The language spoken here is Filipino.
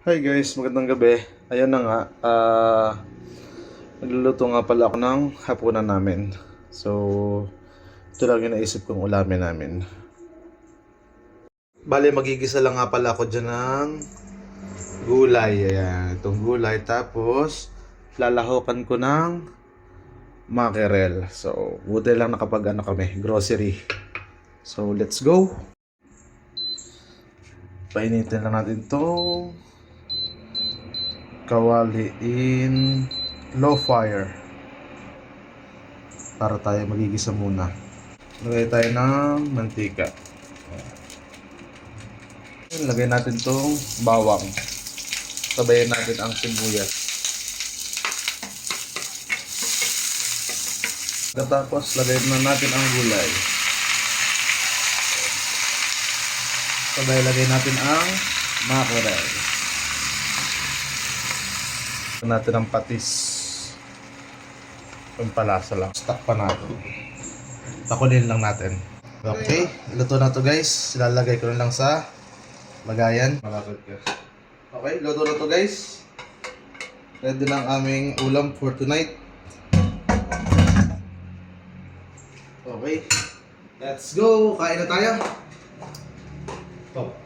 Hi guys, magandang gabi. Ayan na nga, nagluluto nga pala ako ng hapunan namin. So, ito lang yung naisip kong ulamin namin. Bale, magigisa lang nga pala ako dyan ng gulay. Ayan, itong gulay. Tapos, lalahokan ko ng mackerel. So, buti lang nakapag kami, grocery. So, let's go. Painitin lang natin itong kawali in low fire para tayo magigisa muna. Lagay tayo ng mantika. Lagay natin tong bawang. Sabayan natin ang sibuyas. Tapos lagay na natin ang gulay. Sabay lagay natin ang mackerel. Natin ang patis. Pampalasa lang. Stock pa natin. Takunin lang natin. Okay, luto na to guys. Ilalagay ko na lang sa lagayan. Malapit ka. Okay, luto na to guys. Ready na ang aming ulam for tonight. Okay, let's go. Kain na tayo. Top.